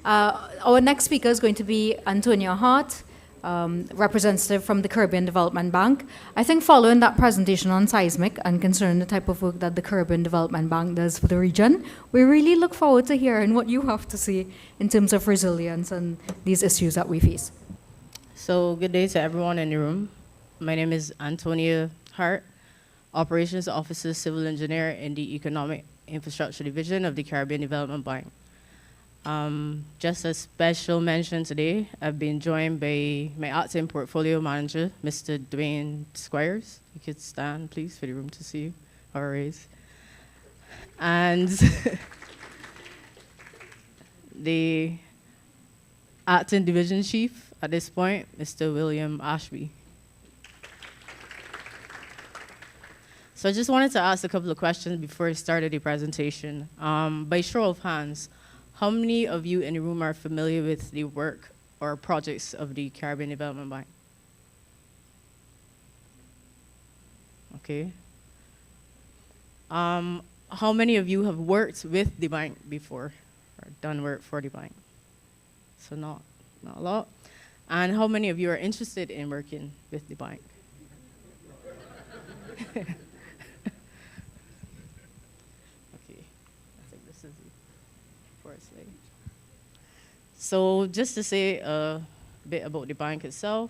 Our next speaker is going to be Antonia Hart, representative from the Caribbean Development Bank. I think following that presentation on seismic and concerning the type of work that the Caribbean Development Bank does for the region, we really look forward to hearing what you have to say in terms of resilience and these issues that we face. So good day to everyone in the room. My name is Antonia Hart, Operations Officer, Civil Engineer in the Economic Infrastructure Division of the Caribbean Development Bank. Just a special mention today, I've been joined by my Arts and Portfolio Manager, Mr. Dwayne Squires. You could stand, please, for the room to see you, or raise. And the Acting Division Chief at this point, Mr. William Ashby. So I just wanted to ask a couple of questions before I started the presentation. By show of hands, how many of you in the room are familiar with the work or projects of the Caribbean Development Bank? Okay. How many of you have worked with the bank before or done work for the bank? So not a lot. And how many of you are interested in working with the bank? So just to say a bit about the bank itself.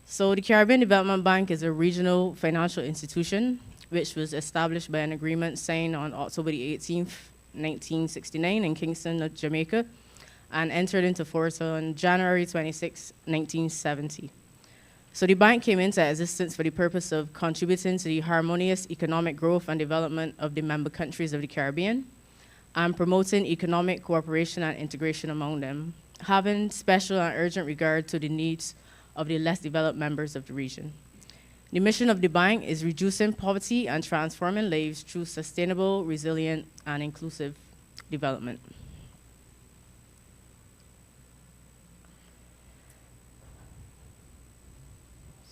So the Caribbean Development Bank is a regional financial institution which was established by an agreement signed on October the 18th, 1969 in Kingston, Jamaica, and entered into force on January 26, 1970. So the bank came into existence for the purpose of contributing to the harmonious economic growth and development of the member countries of the Caribbean, and promoting economic cooperation and integration among them, having special and urgent regard to the needs of the less developed members of the region. The mission of the bank is reducing poverty and transforming lives through sustainable, resilient, and inclusive development.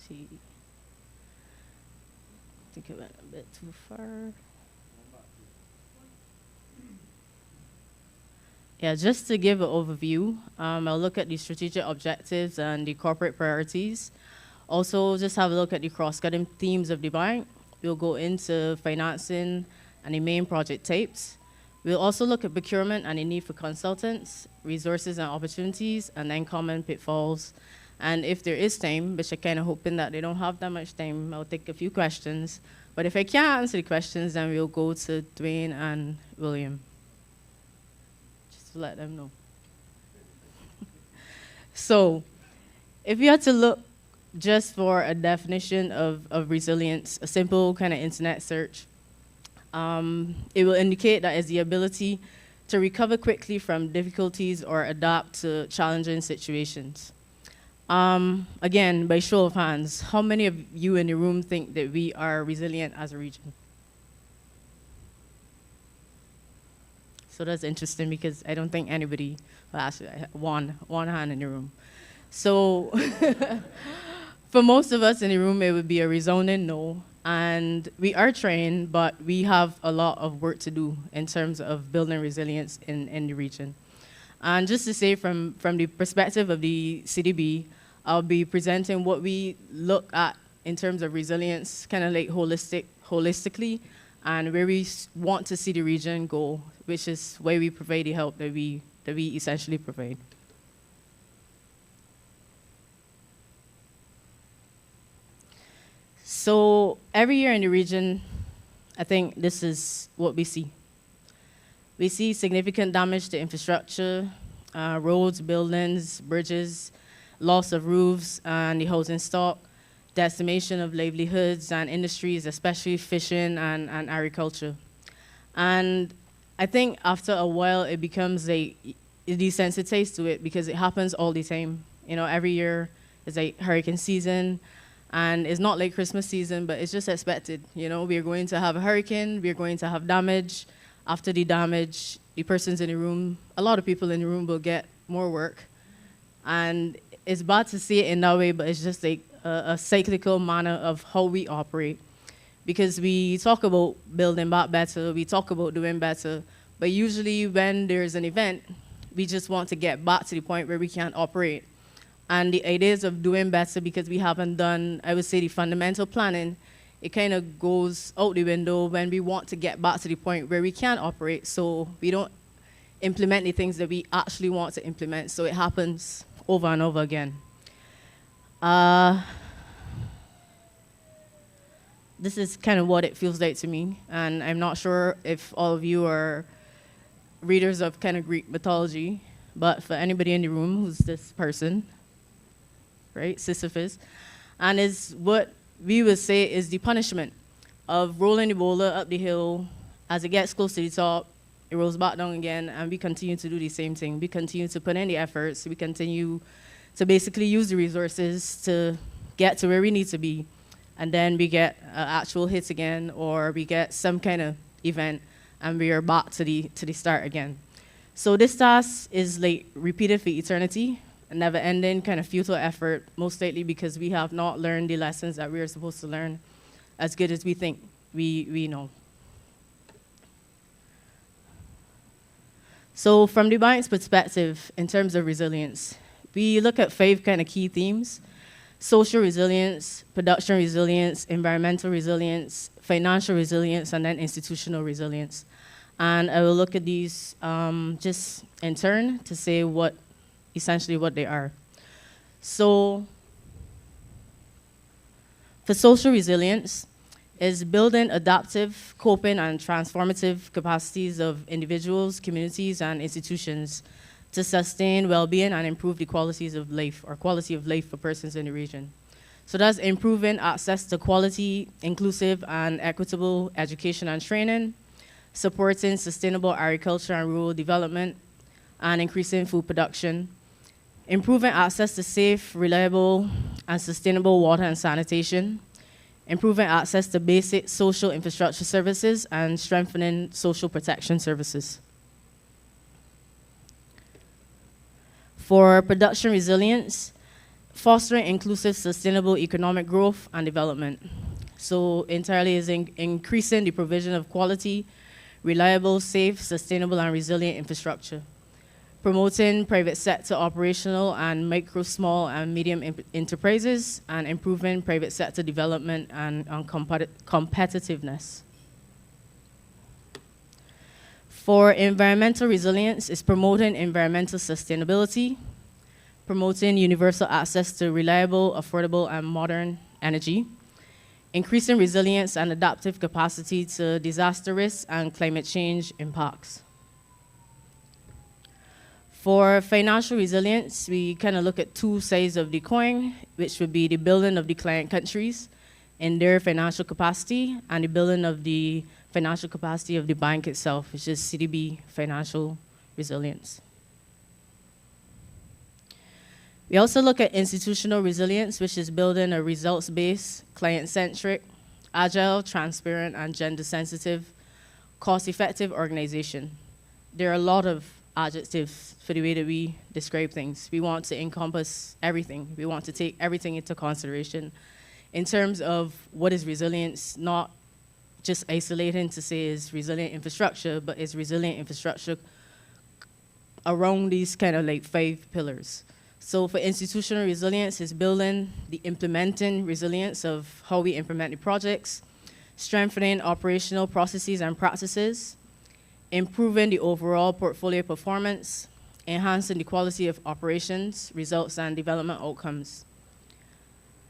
See, I think I went a bit too far. Yeah, just to give an overview, I'll look at the strategic objectives and the corporate priorities. Also, just have a look at the cross-cutting themes of the bank. We'll go into financing and the main project types. We'll also look at procurement and the need for consultants, resources and opportunities, and then common pitfalls. And if there is time, which I'm kind of hoping that they don't have that much time, I'll take a few questions. But if I can't answer the questions, then we'll go to Dwayne and William. To let them know. So, if you had to look just for a definition of resilience, a simple kind of internet search, it will indicate that it's the ability to recover quickly from difficulties or adapt to challenging situations. Again, by show of hands, how many of you in the room think that we are resilient as a region? So that's interesting because I don't think anybody, well, actually, I have one hand in the room. So for most of us in the room, it would be a resounding no. And we are trained, but we have a lot of work to do in terms of building resilience in the region. And just to say from the perspective of the CDB, I'll be presenting what we look at in terms of resilience, kind of like holistically, and where we want to see the region go, which is where we provide the help that we essentially provide. So every year in the region, I think this is what we see. We see significant damage to infrastructure, roads, buildings, bridges, loss of roofs and the housing stock, decimation of livelihoods and industries, especially fishing and agriculture. And I think after a while, it becomes like, it desensitized to it because it happens all the time. You know, every year it's like hurricane season, and it's not like Christmas season, but it's just expected. You know, we're going to have a hurricane, we're going to have damage. After the damage, the persons in the room, a lot of people in the room will get more work. And it's bad to see it in that way, but it's just like a cyclical manner of how we operate. Because we talk about building back better, we talk about doing better, But usually when there's an event, we just want to get back to the point where we can't operate. And the ideas of doing better, because we haven't done, I would say, the fundamental planning, it kind of goes out the window when we want to get back to the point where we can operate. So we don't implement the things that we actually want to implement. So it happens over and over again. This is kind of what it feels like to me. And I'm not sure if all of you are readers of kind of Greek mythology, but for anybody in the room who's this person, right, Sisyphus, and is what we would say is the punishment of rolling the boulder up the hill. As it gets close to the top, it rolls back down again, and we continue to do the same thing. We continue to put in the efforts. We continue to basically use the resources to get to where we need to be. And then we get actual hits again, or we get some kind of event, and we are back to the start again. So this task is like repeated for eternity, a never-ending kind of futile effort, most likely because we have not learned the lessons that we are supposed to learn as good as we think we know. So from the bank's perspective, in terms of resilience, we look at 5 kind of key themes: social resilience, production resilience, environmental resilience, financial resilience, and then institutional resilience. And I will look at these just in turn to say essentially what they are. So for social resilience is building adaptive, coping, and transformative capacities of individuals, communities, and institutions to sustain well-being and improve the qualities of life, or quality of life for persons in the region. So that's improving access to quality, inclusive, and equitable education and training, supporting sustainable agriculture and rural development, and increasing food production, improving access to safe, reliable, and sustainable water and sanitation, improving access to basic social infrastructure services, and strengthening social protection services. For production resilience, fostering inclusive, sustainable economic growth and development. So entirely is increasing the provision of quality, reliable, safe, sustainable, and resilient infrastructure. Promoting private sector operational and micro, small, and medium enterprises, and improving private sector development and competitiveness. For environmental resilience, is promoting environmental sustainability, promoting universal access to reliable, affordable, and modern energy, increasing resilience and adaptive capacity to disaster risks and climate change impacts. For financial resilience, we kind of look at 2 sides of the coin, which would be the building of the client countries in their financial capacity, and the building of the financial capacity of the bank itself, which is CDB financial resilience. We also look at institutional resilience, which is building a results-based, client-centric, agile, transparent, and gender-sensitive, cost-effective organization. There are a lot of adjectives for the way that we describe things. We want to encompass everything. We want to take everything into consideration in terms of what is resilience, not just isolating to say is resilient infrastructure, but is resilient infrastructure around these kind of like 5 pillars. So for institutional resilience, is building the implementing resilience of how we implement the projects, strengthening operational processes and practices, improving the overall portfolio performance, enhancing the quality of operations, results, and development outcomes,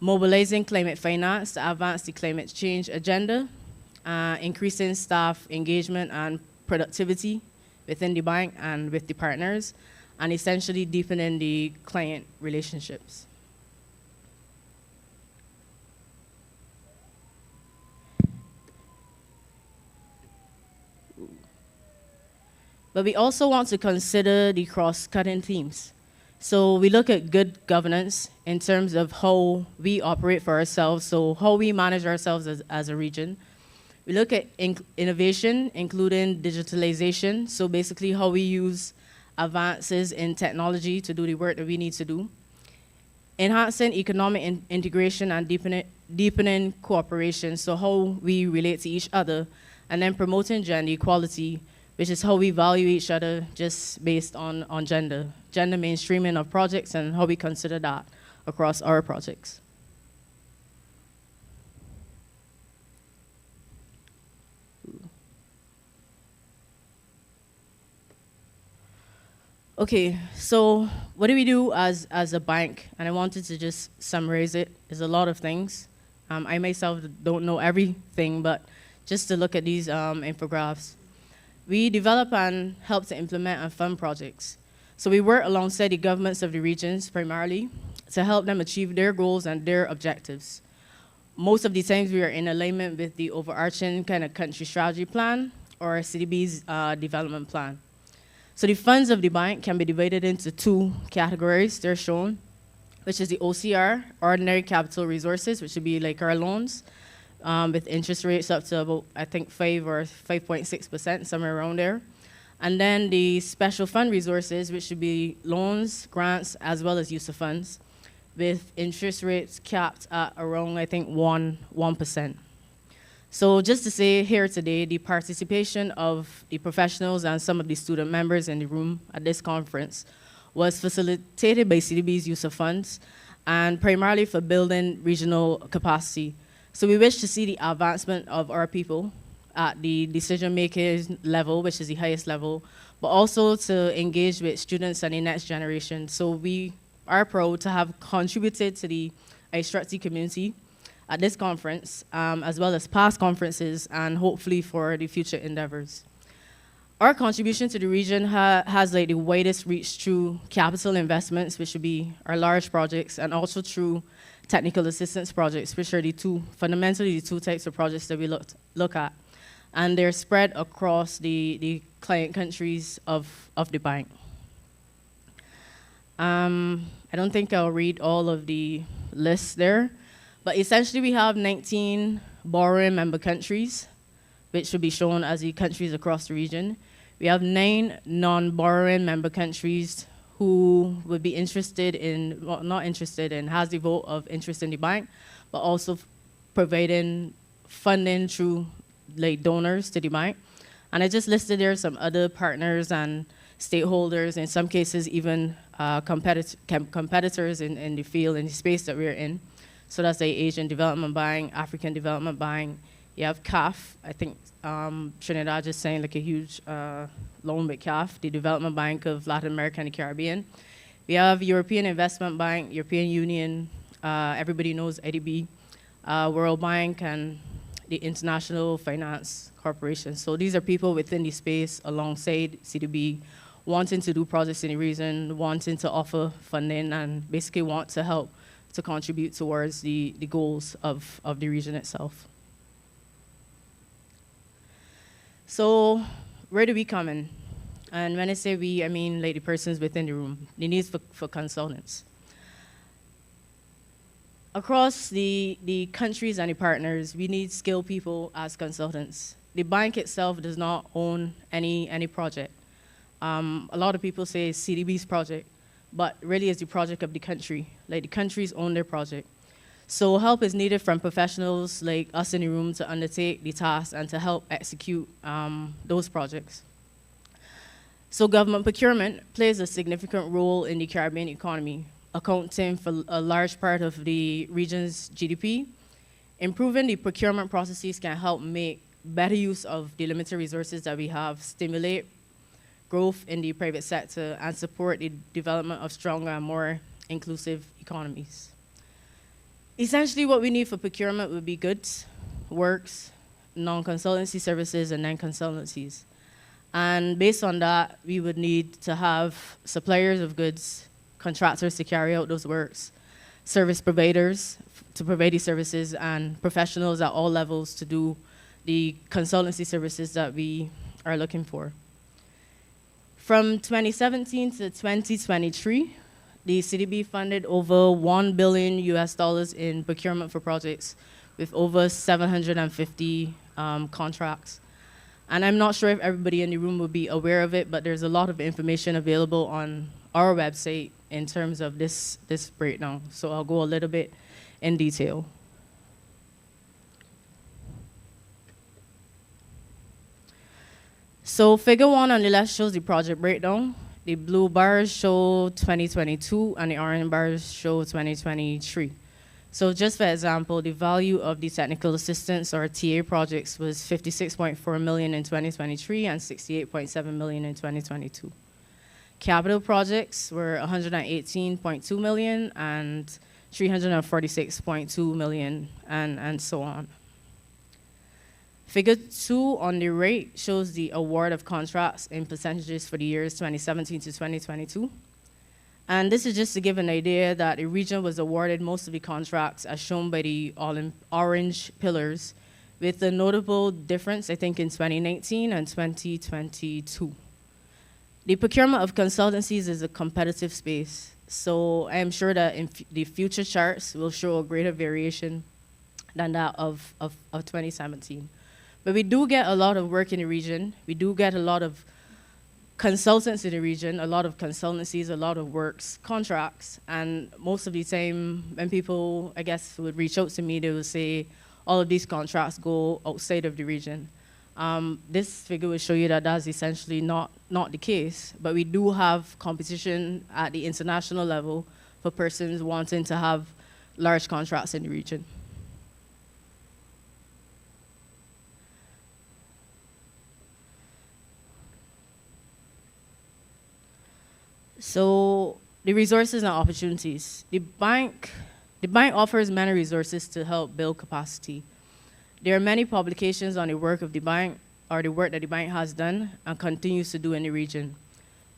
mobilizing climate finance to advance the climate change agenda, increasing staff engagement and productivity within the bank and with the partners, and essentially deepening the client relationships. But we also want to consider the cross-cutting themes. So we look at good governance in terms of how we operate for ourselves, so how we manage ourselves as a region. We look at innovation, including digitalization, so basically how we use advances in technology to do the work that we need to do. Enhancing economic integration and deepening cooperation, so how we relate to each other, and then promoting gender equality which is how we value each other just based on gender mainstreaming of projects and how we consider that across our projects. Okay, so what do we do as a bank? And I wanted to just summarize it. There's a lot of things. I myself don't know everything, but just to look at these infographics. We develop and help to implement and fund projects. So we work alongside the governments of the regions primarily to help them achieve their goals and their objectives. Most of the times we are in alignment with the overarching kind of country strategy plan or CDB's development plan. So the funds of the bank can be divided into two categories. They're shown, which is the OCR, ordinary capital resources, which would be like our loans, with interest rates up to about, I think, 5 or 5.6%, somewhere around there. And then the special fund resources, which would be loans, grants, as well as use of funds, with interest rates capped at around, I think, 1%. So just to say here today, the participation of the professionals and some of the student members in the room at this conference was facilitated by CDB's use of funds and primarily for building regional capacity. So we wish to see the advancement of our people at the decision-making level, which is the highest level, but also to engage with students and the next generation. So we are proud to have contributed to the instructee community at this conference, as well as past conferences, and hopefully for the future endeavors. Our contribution to the region has like the widest reach through capital investments, which would be our large projects, and also through technical assistance projects, which are fundamentally the two types of projects that we look at. And they're spread across the client countries of the bank. I don't think I'll read all of the lists there, but essentially we have 19 borrowing member countries, which should be shown as the countries across the region. We have 9 non-borrowing member countries who would be interested in, well, not interested in, has the vote of interest in the bank, but also providing funding through like donors to the bank. And I just listed there some other partners and stakeholders, in some cases even competitors in the field, in the space that we're in. So that's the Asian Development Bank, African Development Bank. You have CAF. I think Trinidad just signed like a huge loan with CAF, the Development Bank of Latin America and the Caribbean. We have European Investment Bank, European Union, everybody knows IDB, World Bank, and the International Finance Corporation. So these are people within the space alongside CDB, wanting to do projects in the region, wanting to offer funding, and basically want to help to contribute towards the goals of the region itself. So where do we come in? And when I say we, I mean like the persons within the room, the needs for consultants. Across the countries and the partners, we need skilled people as consultants. The bank itself does not own any project. A lot of people say it's CDB's project, but really it's the project of the country. Like the countries own their project. So help is needed from professionals like us in the room to undertake the tasks and to help execute those projects. So government procurement plays a significant role in the Caribbean economy, accounting for a large part of the region's GDP. Improving the procurement processes can help make better use of the limited resources that we have, stimulate growth in the private sector, and support the development of stronger and more inclusive economies. Essentially, what we need for procurement would be goods, works, non-consultancy services, and then consultancies. And based on that, we would need to have suppliers of goods, contractors to carry out those works, service providers to provide these services, and professionals at all levels to do the consultancy services that we are looking for. From 2017 to 2023, the CDB funded over $1 billion in procurement for projects with over 750 contracts. And I'm not sure if everybody in the room will be aware of it, but there's a lot of information available on our website in terms of this breakdown. So I'll go a little bit in detail. So figure 1 on the left shows the project breakdown. The blue bars show 2022 and the orange bars show 2023. So just for example, the value of the technical assistance or TA projects was 56.4 million in 2023 and 68.7 million in 2022. Capital projects were 118.2 million and 346.2 million and so on. Figure 2 on the right shows the award of contracts in percentages for the years 2017 to 2022. And this is just to give an idea that the region was awarded most of the contracts as shown by the orange pillars, with a notable difference, I think, in 2019 and 2022. The procurement of consultancies is a competitive space, so I am sure that in the future charts will show a greater variation than that of 2017. But we do get a lot of work in the region. We do get a lot of consultants in the region, a lot of consultancies, a lot of works, contracts, and most of the time when people, I guess, would reach out to me, they would say all of these contracts go outside of the region. This figure will show you that that's essentially not the case, but we do have competition at the international level for persons wanting to have large contracts in the region. So the resources and opportunities. The bank offers many resources to help build capacity. There are many publications on the work of the bank or the work that the bank has done and continues to do in the region.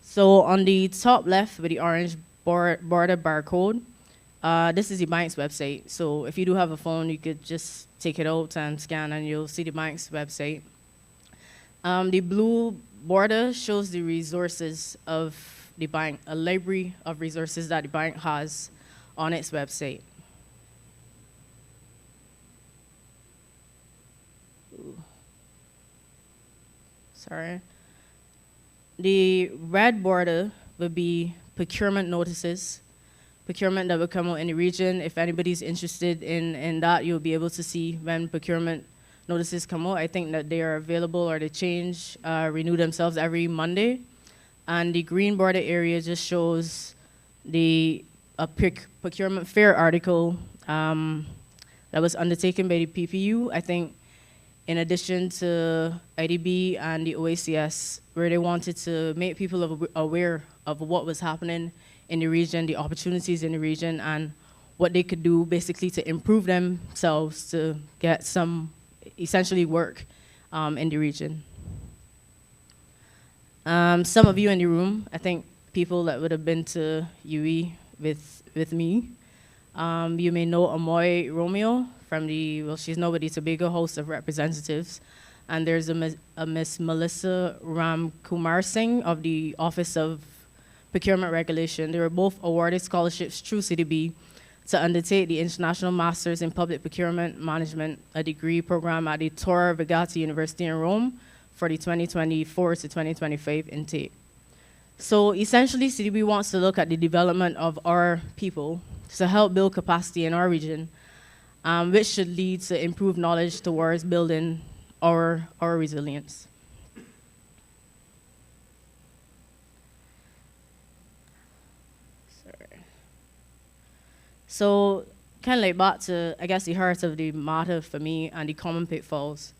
So on the top left with the orange border barcode, this is the bank's website. So if you do have a phone, you could just take it out and scan and you'll see the bank's website. The blue border shows the resources of the bank, a library of resources that the bank has on its website. Ooh. Sorry. The red border would be procurement notices, procurement that will come out in the region. If anybody's interested in that, you'll be able to see when procurement notices come out. I think that they are available or they change, renew themselves every Monday. And the green border area just shows the procurement fair article that was undertaken by the PPU, I think, in addition to IDB and the OACS, where they wanted to make people aware of what was happening in the region, the opportunities in the region, and what they could do basically to improve themselves to get some essentially work in the region. Some of you in the room, I think people that would have been to UE with me, you may know Amoy Romeo from she's now with the Tobago House of Representatives. And there's a Miss Melissa Ram Kumar Singh of the Office of Procurement Regulation. They were both awarded scholarships through CDB to undertake the International Masters in Public Procurement Management, a degree program at the Tor Vergata University in Rome for the 2024 to 2025 intake. So essentially, CDB wants to look at the development of our people to help build capacity in our region, which should lead to improved knowledge towards building our resilience. Sorry. So kind of like back to, I guess, the heart of the matter for me and the common pitfalls.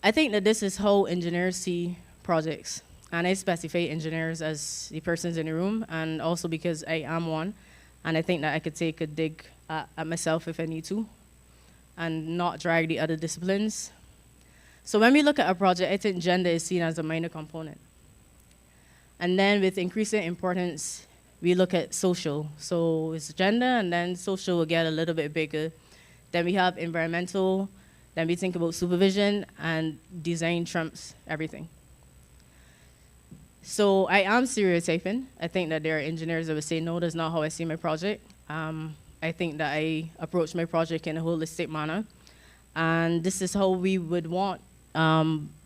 I think that this is how engineers see projects. And I specify engineers as the persons in the room, and also because I am one, and I think that I could take a dig at myself if I need to, and not drag the other disciplines. So when we look at a project, I think gender is seen as a minor component. And then with increasing importance, we look at social. So it's gender, and then social will get a little bit bigger. Then we have environmental, then we think about supervision, and design trumps everything. So I am stereotyping. I think that there are engineers that would say, no, that's not how I see my project. I think that I approach my project in a holistic manner. And this is how we would want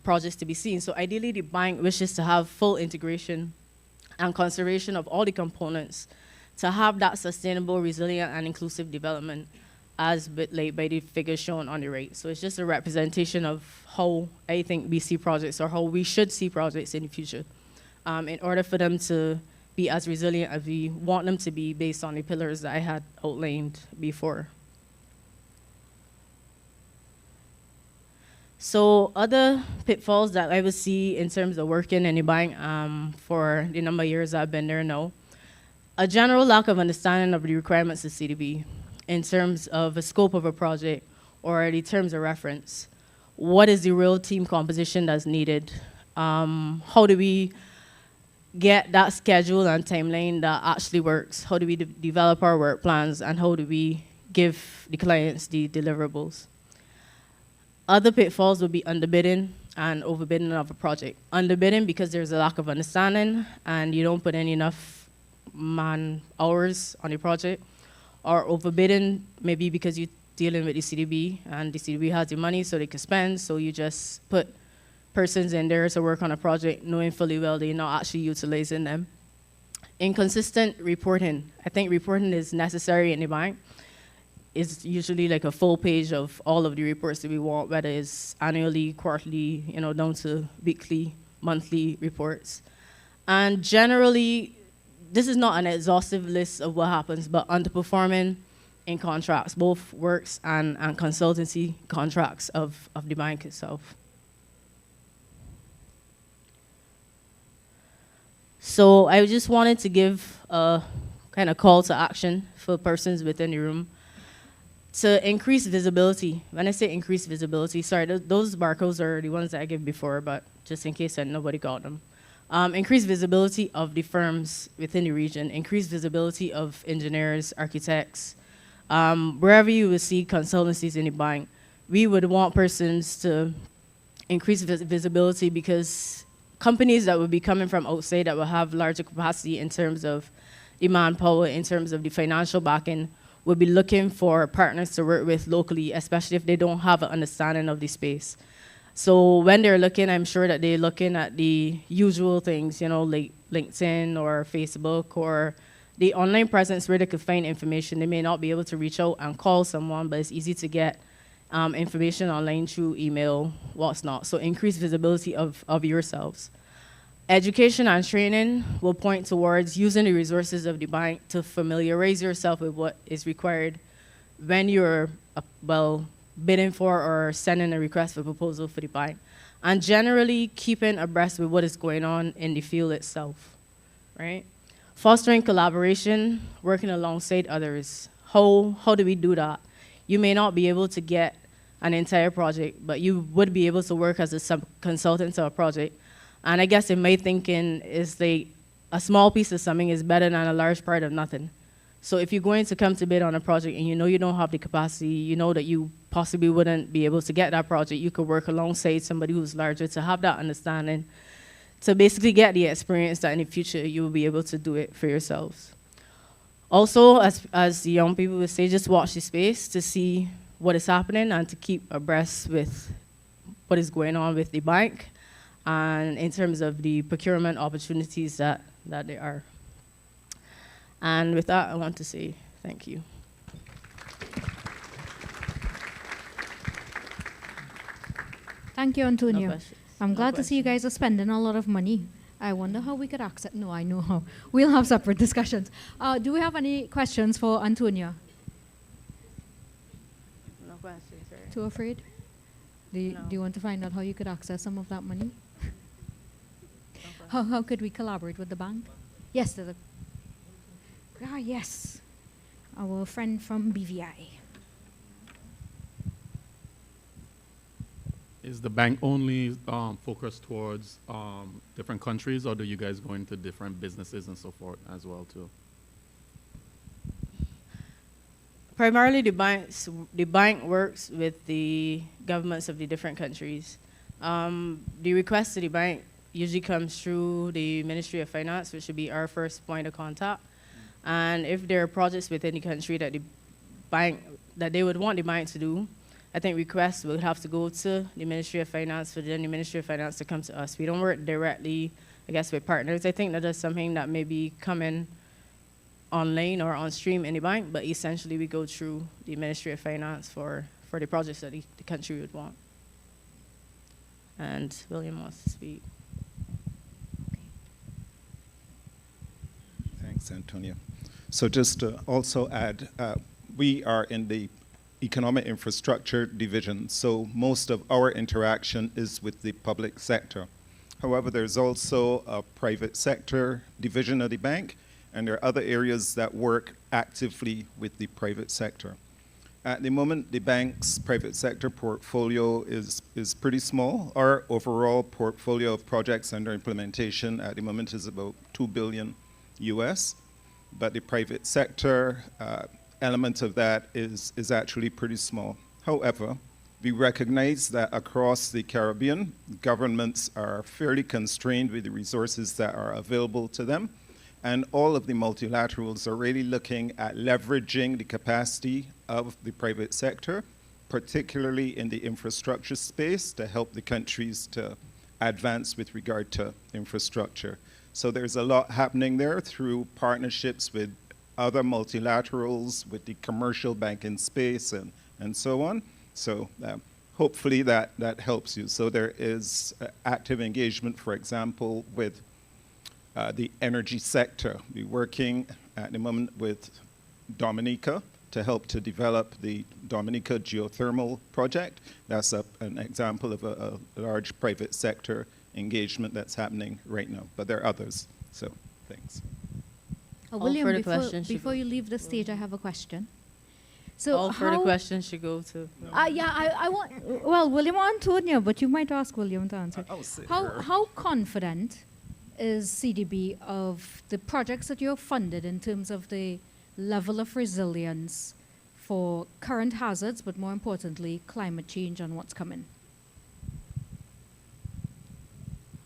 projects to be seen. So ideally, the bank wishes to have full integration and conservation of all the components to have that sustainable, resilient, and inclusive development. as like by the figures shown on the right. So it's just a representation of how I think we see projects or how we should see projects in the future, in order for them to be as resilient as we want them to be based on the pillars that I had outlined before. So other pitfalls that I would see in terms of working in the bank for the number of years I've been there now, a general lack of understanding of the requirements of CDB in terms of the scope of a project or the terms of reference. What is the real team composition that's needed? How do we get that schedule and timeline that actually works? How do we develop our work plans, and how do we give the clients the deliverables? Other pitfalls would be underbidding and overbidding of a project. Underbidding because there's a lack of understanding and you don't put in enough man hours on your project. Or overbidding maybe because you're dealing with the CDB and the CDB has the money so they can spend, so you just put persons in there to work on a project knowing fully well they're not actually utilizing them. Inconsistent reporting. I think reporting is necessary in the bank. It's usually like a full page of all of the reports that we want, whether it's annually, quarterly, down to weekly, monthly reports. And generally, this is not an exhaustive list of what happens, but underperforming in contracts, both works and consultancy contracts of the bank itself. So I just wanted to give a kind of call to action for persons within the room to increase visibility. When I say increase visibility, sorry, those barcodes are the ones that I gave before, but just in case that nobody got them. Increase visibility of the firms within the region, increase visibility of engineers, architects. Wherever you will see consultancies in the bank, we would want persons to increase visibility, because companies that will be coming from outside that will have larger capacity in terms of the manpower, in terms of the financial backing, will be looking for partners to work with locally, especially if they don't have an understanding of the space. So when they're looking, I'm sure that they're looking at the usual things, like LinkedIn or Facebook or the online presence where they could find information. They may not be able to reach out and call someone, but it's easy to get information online through email, what's not. So increase visibility of yourselves. Education and training will point towards using the resources of the bank to familiarize yourself with what is required when you're, bidding for or sending a request for proposal for the bank. And generally keeping abreast with what is going on in the field itself, right? Fostering collaboration, working alongside others. How do we do that? You may not be able to get an entire project, but you would be able to work as a sub-consultant to a project. And I guess in my thinking is like a small piece of something is better than a large part of nothing. So if you're going to come to bid on a project and you know you don't have the capacity, you know that you possibly wouldn't be able to get that project, you could work alongside somebody who's larger to have that understanding, to basically get the experience that in the future you will be able to do it for yourselves. Also, as the young people would say, just watch the space to see what is happening and to keep abreast with what is going on with the bank and in terms of the procurement opportunities that there are. And with that, I want to say thank you. Thank you, Antonia. No questions. I'm glad to see you guys are spending a lot of money. I wonder how we could access. No, I know how. We'll have separate discussions. Do we have any questions for Antonia? No questions, right? Too afraid? Do you want to find out how you could access some of that money? How could we collaborate with the bank? Yes, yes. Our friend from BVI. Is the bank only focused towards different countries, or do you guys go into different businesses and so forth as well too? Primarily, the bank works with the governments of the different countries. The request to the bank usually comes through the Ministry of Finance, which should be our first point of contact. And if there are projects within the country that they would want the bank to do, I think requests would have to go to the Ministry of Finance for then the Ministry of Finance to come to us. We don't work directly, I guess, with partners. I think that is something that may be coming online or on stream in the bank, but essentially we go through the Ministry of Finance for the projects that the country would want. And William wants to speak. Thanks, Antonia. So just to also add, we are in the Economic Infrastructure Division, so most of our interaction is with the public sector. However, there's also a private sector division of the bank, and there are other areas that work actively with the private sector. At the moment, the bank's private sector portfolio is pretty small. Our overall portfolio of projects under implementation at the moment is about $2 billion US, but the private sector element of that is actually pretty small. However, we recognize that across the Caribbean, governments are fairly constrained with the resources that are available to them, and all of the multilaterals are really looking at leveraging the capacity of the private sector, particularly in the infrastructure space, to help the countries to advance with regard to infrastructure. So there's a lot happening there through partnerships with other multilaterals, with the commercial banking space, and so on. So hopefully that helps you. So there is active engagement, for example, with the energy sector. We're working at the moment with Dominica to help to develop the Dominica geothermal project. That's an example of a large private sector engagement that's happening right now, but there are others. So thanks. William, further questions should before go- you leave the stage, I have a question. So All further questions should go to. I want, well, William or Antonia, but you might ask William to answer. I'll sit How, here. how confident is CDB of the projects that you're funded in terms of the level of resilience for current hazards, but more importantly, climate change and what's coming?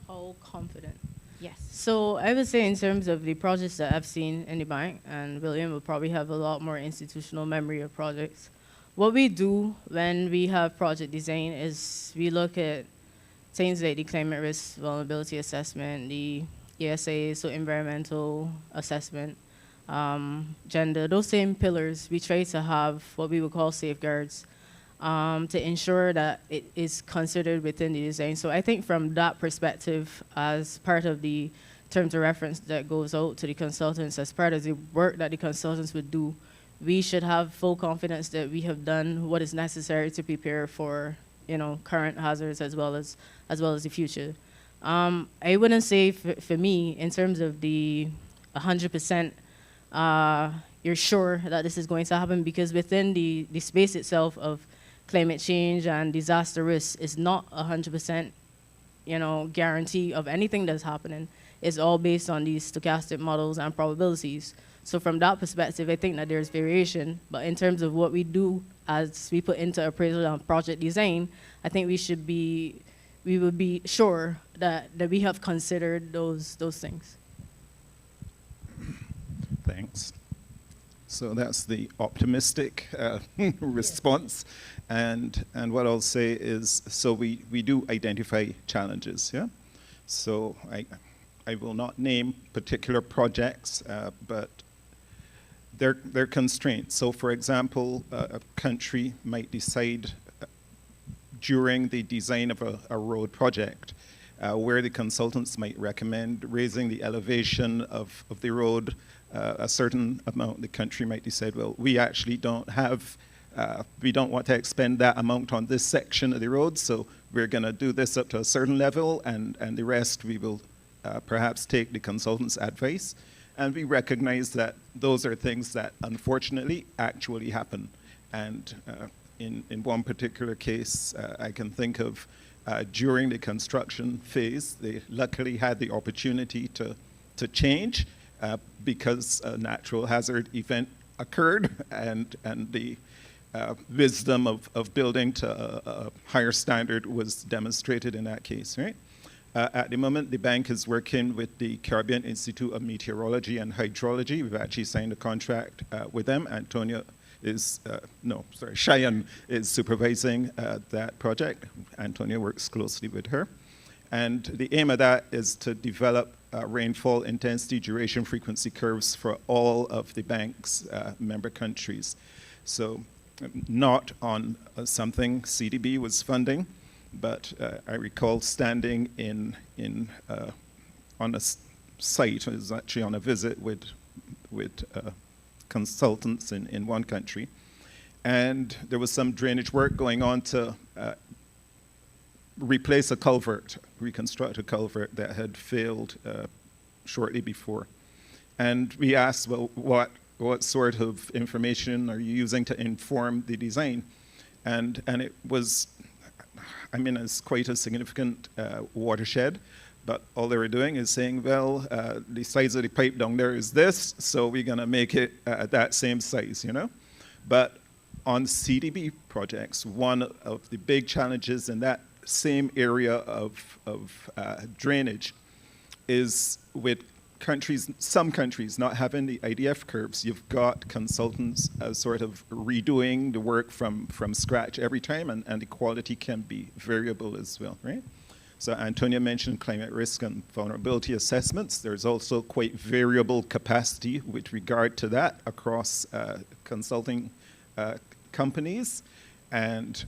How confident? Yes. So I would say in terms of the projects that I've seen in the bank, and William will probably have a lot more institutional memory of projects. What we do when we have project design is we look at things like the climate risk vulnerability assessment, the ESA, so environmental assessment, gender, those same pillars. We try to have what we would call safeguards to ensure that it is considered within the design. So I think from that perspective, as part of the terms of reference that goes out to the consultants, as part of the work that the consultants would do, we should have full confidence that we have done what is necessary to prepare for, current hazards as well as the future. I wouldn't say for me, in terms of the 100%, you're sure that this is going to happen, because within the space itself of climate change and disaster risk is not 100%, guarantee of anything that's happening. It's all based on these stochastic models and probabilities. So from that perspective, I think that there's variation. But in terms of what we do as we put into appraisal and project design, I think we would be sure that we have considered those things. Thanks. So that's the optimistic response. And what I'll say is, so we do identify challenges, yeah? So I will not name particular projects, but they're constraints. So for example, a country might decide during the design of a road project where the consultants might recommend raising the elevation of the road a certain amount. The country might decide, well, we actually don't have, we don't want to expend that amount on this section of the road, so we're going to do this up to a certain level, and the rest we will perhaps take the consultant's advice. And we recognize that those are things that unfortunately actually happen. And in one particular case, I can think of during the construction phase, they luckily had the opportunity to change because a natural hazard event occurred, and the wisdom of building to a higher standard was demonstrated in that case, right? At the moment, the bank is working with the Caribbean Institute of Meteorology and Hydrology. We've actually signed a contract with them. Antonia is, Cheyenne is supervising that project. Antonia works closely with her. And the aim of that is to develop rainfall intensity, duration, frequency curves for all of the bank's member countries. So not on something CDB was funding, but I recall standing on a site, I was actually on a visit with consultants in one country, and there was some drainage work going on to replace a culvert, reconstruct a culvert that had failed shortly before. And we asked, well, what sort of information are you using to inform the design? And it was, I mean, it's quite a significant watershed, but all they were doing is saying, well, the size of the pipe down there is this, so we're going to make it that same size, you know? But on CDB projects, one of the big challenges in that same area of drainage is with countries, some countries not having the IDF curves. You've got consultants sort of redoing the work from scratch every time, and the quality can be variable as well, right? So Antonia mentioned climate risk and vulnerability assessments. There's also quite variable capacity with regard to that across consulting companies. And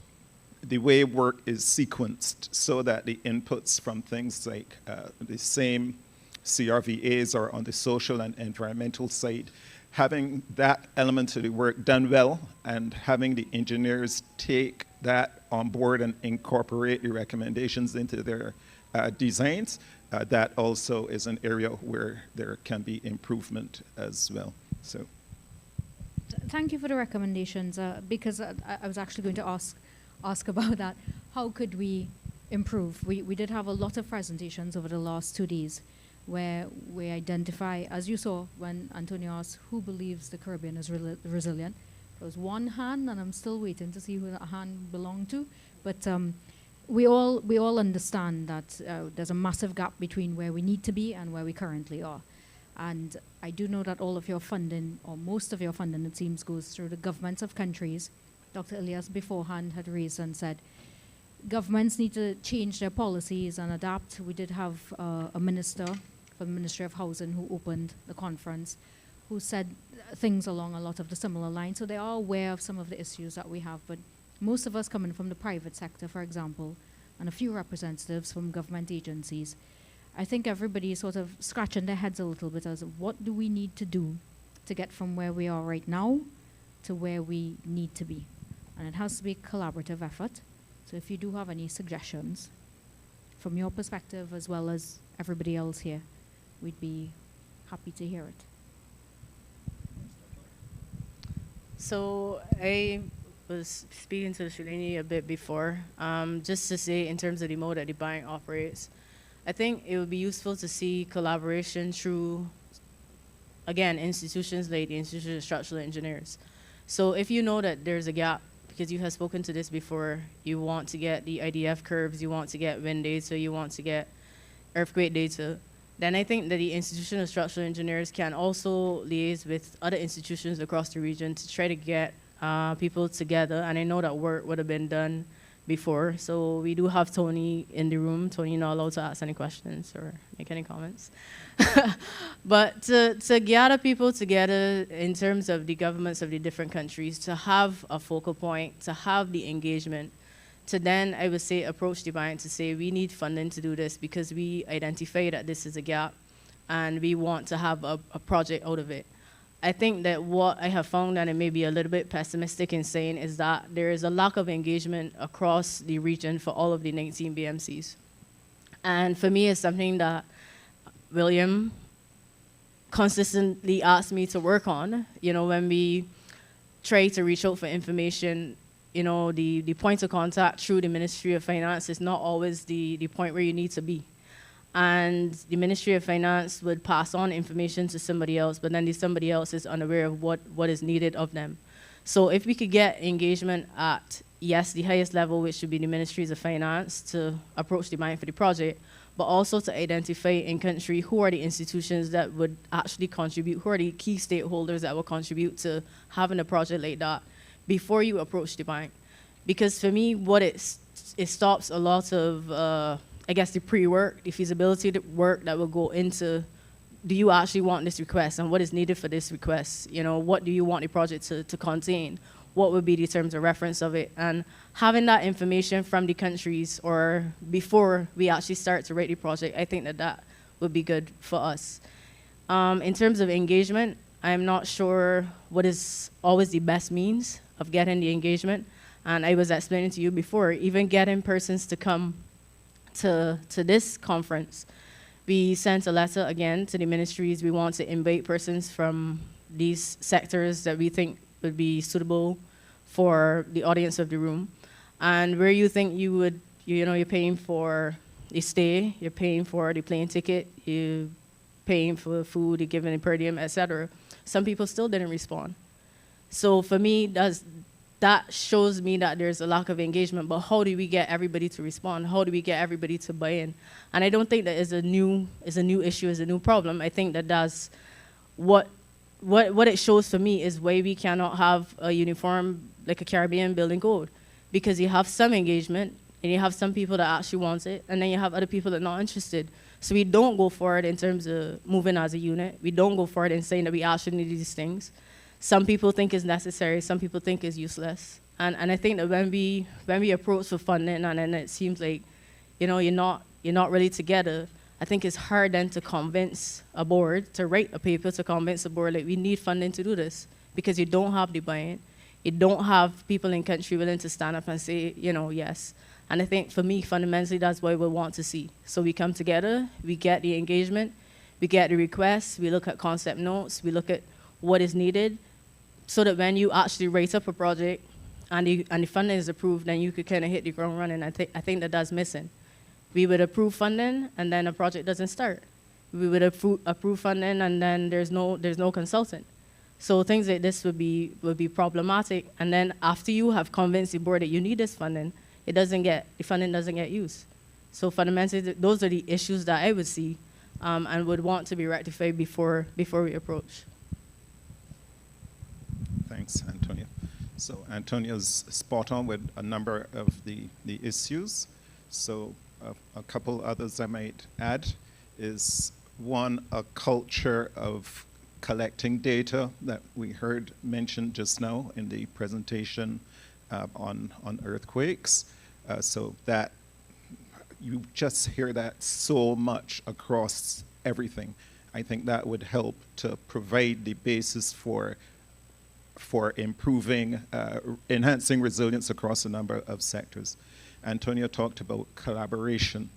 the way work is sequenced so that the inputs from things like the same CRVAs are on the social and environmental side, having that element of the work done well and having the engineers take that on board and incorporate the recommendations into their designs, that also is an area where there can be improvement as well. So, Thank you for the recommendations, because I was actually going to ask about that. How could we improve? We did have a lot of presentations over the last 2 days where we identify, as you saw when Antonia asked who believes the Caribbean is resilient. There was one hand, and I'm still waiting to see who that hand belonged to. But we all understand that there's a massive gap between where we need to be and where we currently are. And I do know that all of your funding, or most of your funding, it seems, goes through the governments of countries. Dr. Elias beforehand had raised and said, governments need to change their policies and adapt. We did have a minister from the Ministry of Housing who opened the conference, who said things along a lot of the similar lines. So they are aware of some of the issues that we have. But most of us coming from the private sector, for example, and a few representatives from government agencies, I think everybody is sort of scratching their heads a little bit as what do we need to do to get from where we are right now to where we need to be. And it has to be a collaborative effort. So if you do have any suggestions from your perspective as well as everybody else here, we'd be happy to hear it. So I was speaking to Shalini a bit before, just to say in terms of the mode that the bank operates, I think it would be useful to see collaboration through, again, institutions like the Institute of Structural Engineers. So if you know that there's a gap, because you have spoken to this before, you want to get the IDF curves, you want to get wind data, you want to get earthquake data, then I think that the Institute of Structural Engineers can also liaise with other institutions across the region to try to get people together. And I know that work would have been done before. So we do have Tony in the room. Tony, you're not allowed to ask any questions or make any comments. But to gather people together in terms of the governments of the different countries, to have a focal point, to have the engagement, to then, I would say, approach the bank to say, we need funding to do this because we identify that this is a gap and we want to have a project out of it. I think that what I have found, and it may be a little bit pessimistic in saying, is that there is a lack of engagement across the region for all of the 19 BMCs. And for me, it's something that William consistently asked me to work on. You know, when we try to reach out for information, you know, the point of contact through the Ministry of Finance is not always the point where you need to be. And the Ministry of Finance would pass on information to somebody else, but then somebody else is unaware of what is needed of them. So if we could get engagement at, yes, the highest level, which should be the Ministries of Finance, to approach the bank for the project, but also to identify in country who are the institutions that would actually contribute, who are the key stakeholders that will contribute to having a project like that before you approach the bank. Because for me, what it stops a lot of I guess, the pre-work, the feasibility work that will go into, do you actually want this request, and what is needed for this request? You know, what do you want the project to contain? What would be the terms of reference of it? And having that information from the countries or before we actually start to rate the project, I think that would be good for us. In terms of engagement, I'm not sure what is always the best means of getting the engagement. And I was explaining to you before, even getting persons to come to this conference. We sent a letter again to the ministries. We want to invite persons from these sectors that we think would be suitable for the audience of the room. And where you think you would, you're paying for a stay, you're paying for the plane ticket, you're paying for food, you're giving a per diem, etc. Some people still didn't respond. So for me, that shows me that there's a lack of engagement, but how do we get everybody to respond? How do we get everybody to buy in? And I don't think that is a new issue, is a new problem. I think that that's what it shows for me is why we cannot have a uniform, like a Caribbean building code. Because you have some engagement, and you have some people that actually want it, and then you have other people that are not interested. So we don't go forward in terms of moving as a unit. We don't go forward in saying that we actually need these things. Some people think it's necessary, some people think it's useless. And I think that when we approach for funding and then it seems like, you're not really together, I think it's hard then to convince a board, to write a paper to convince a board, like, we need funding to do this, because you don't have the buy-in. You don't have people in country willing to stand up and say, yes. And I think for me, fundamentally, that's what we want to see. So we come together, we get the engagement, we get the requests, we look at concept notes, we look at what is needed, so that when you actually write up a project and the funding is approved, then you could kind of hit the ground running. I think that's missing. We would approve funding, and then a project doesn't start. We would approve funding, and then there's no consultant. So things like this would be problematic. And then after you have convinced the board that you need this funding, the funding doesn't get used. So fundamentally, those are the issues that I would see and would want to be rectified before we approach. Thanks, Antonia. So Antonia's spot on with a number of the issues. So a couple others I might add is, one, a culture of collecting data that we heard mentioned just now in the presentation on earthquakes. So that you just hear that so much across everything. I think that would help to provide the basis for improving, enhancing resilience across a number of sectors. Antonia talked about collaboration.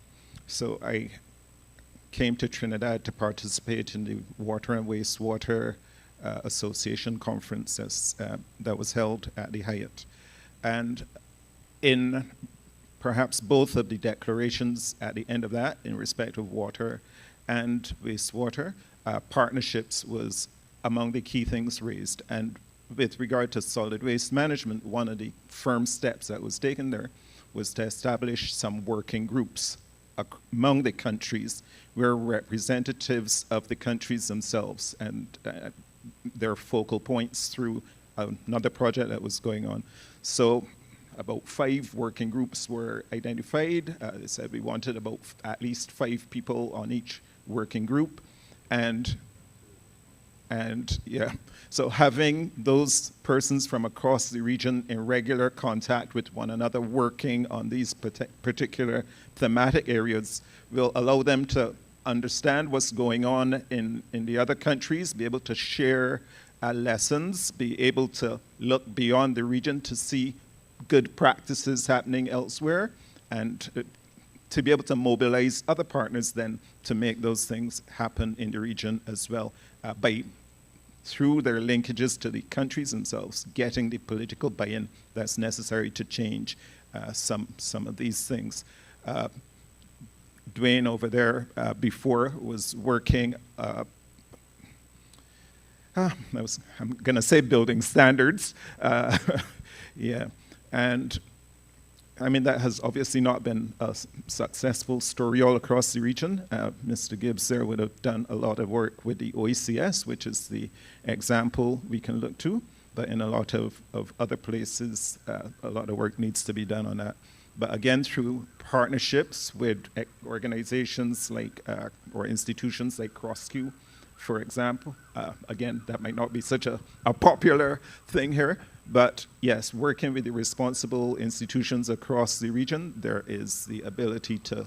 So I came to Trinidad to participate in the Water and Wastewater Association conference that was held at the Hyatt. And in perhaps both of the declarations at the end of that, in respect of water and wastewater, partnerships was among the key things raised. And with regard to solid waste management, one of the firm steps that was taken there was to establish some working groups among the countries where representatives of the countries themselves and their focal points through another project that was going on. So about 5 working groups were identified. They said we wanted about at least 5 people on each working group. And yeah, so having those persons from across the region in regular contact with one another, working on these particular thematic areas, will allow them to understand what's going on in the other countries, be able to share lessons, be able to look beyond the region to see good practices happening elsewhere, and to be able to mobilize other partners then to make those things happen in the region as well, through their linkages to the countries themselves, getting the political buy-in that's necessary to change some of these things. Dwayne over there before was working, I'm going to say building standards. Yeah, and I mean, that has obviously not been a successful story all across the region. Mr. Gibbs there would have done a lot of work with the OECS, which is the example we can look to. But in a lot of other places, a lot of work needs to be done on that. But again, through partnerships with organizations like, or institutions like CrossQ, for example. Again, that might not be such a popular thing here, but yes, working with the responsible institutions across the region, there is the ability to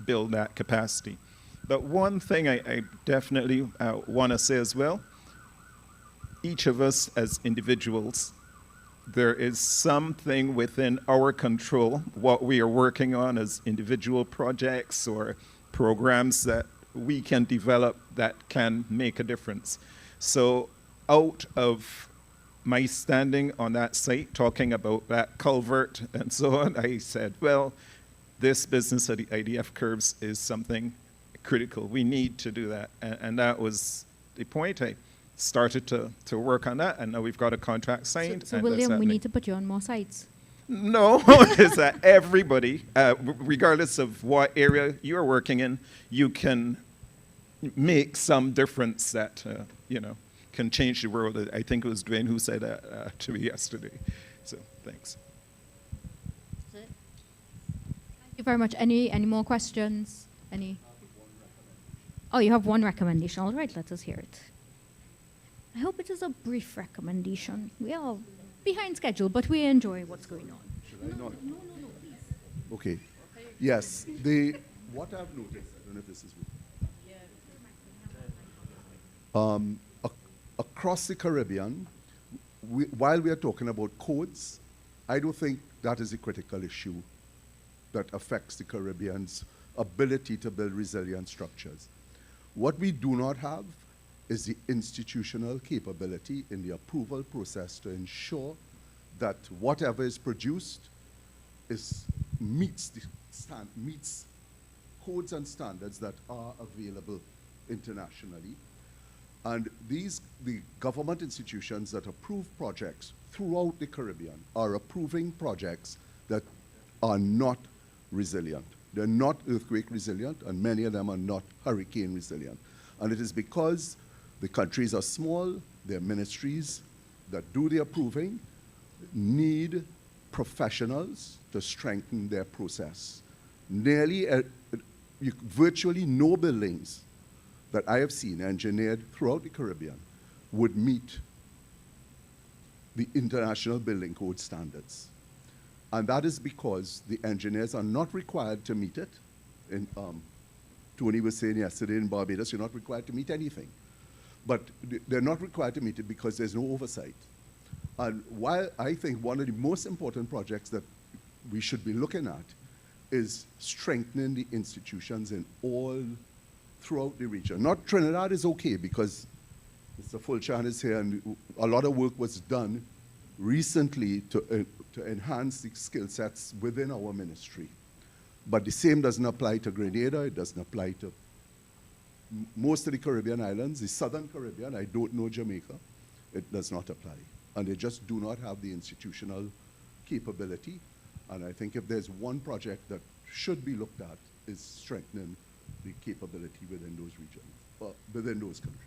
build that capacity. But one thing I definitely want to say as well, each of us as individuals, there is something within our control, what we are working on as individual projects or programs that we can develop that can make a difference. So out of my standing on that site talking about that culvert and so on, I said, well, this business of the IDF curves is something critical. We need to do that. And that was the point. I started to work on that, and now we've got a contract signed. So William, we need to put you on more sites. No, it's that everybody, regardless of what area you're working in, you can make some difference that, can change the world. I think it was Dwayne who said that to me yesterday. So, thanks. Thank you very much. Any more questions? Any? Oh, you have one recommendation. All right, let us hear it. I hope it is a brief recommendation. We are behind schedule, but we enjoy what's going on. Should I not? No, please. Okay. Yes. What I've noticed, I don't know if this is across the Caribbean, while we are talking about codes, I don't think that is a critical issue that affects the Caribbean's ability to build resilient structures. What we do not have is the institutional capability in the approval process to ensure that whatever is produced meets codes and standards that are available internationally. And the government institutions that approve projects throughout the Caribbean are approving projects that are not resilient. They're not earthquake resilient, and many of them are not hurricane resilient. And it is because the countries are small, their ministries that do the approving need professionals to strengthen their process. Virtually no buildings that I have seen engineered throughout the Caribbean would meet the international building code standards. And that is because the engineers are not required to meet it. Tony was saying yesterday in Barbados, you're not required to meet anything. But they're not required to meet it because there's no oversight. And while I think one of the most important projects that we should be looking at is strengthening the institutions in all throughout the region. Not Trinidad is okay because Mr. Fulchan is here, and a lot of work was done recently to enhance the skill sets within our ministry. But the same doesn't apply to Grenada, it doesn't apply to most of the Caribbean islands. The Southern Caribbean, I don't know Jamaica, it does not apply. And they just do not have the institutional capability. And I think if there's one project that should be looked at is strengthening the capability within those regions, within those countries.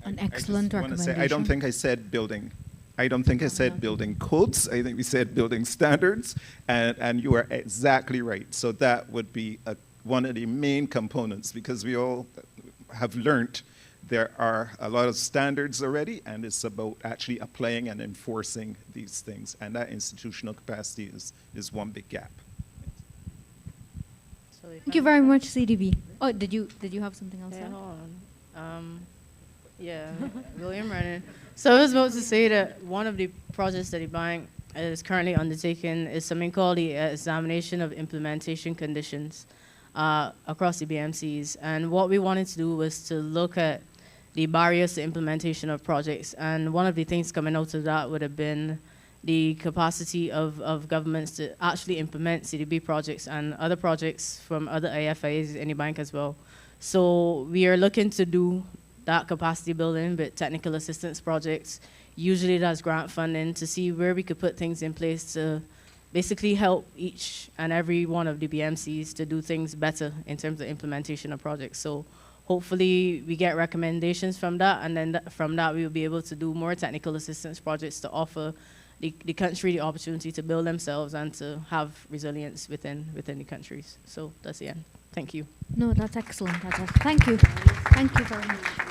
An excellent recommendation. I don't think I said building. I don't think I said building codes. I think we said building standards, and you are exactly right. So that would be one of the main components, because we all have learned there are a lot of standards already, and it's about actually applying and enforcing these things. And that institutional capacity is one big gap. Thank you very much, CDB. Oh, did you have something else? Yeah, hold on. Yeah, William Renner. So I was about to say that one of the projects that the bank is currently undertaking is something called the examination of implementation conditions across the BMCs. And what we wanted to do was to look at the barriers to implementation of projects. And one of the things coming out of that would have been the capacity of governments to actually implement CDB projects and other projects from other IFIs in the bank as well. So we are looking to do that capacity building with technical assistance projects. Usually that's grant funding, to see where we could put things in place to basically help each and every one of the BMCs to do things better in terms of implementation of projects. So hopefully we get recommendations from that, and then from that we will be able to do more technical assistance projects to offer the country the opportunity to build themselves and to have resilience within the countries. So that's the end. Thank you. No, that's excellent. Thank you. Thank you very much.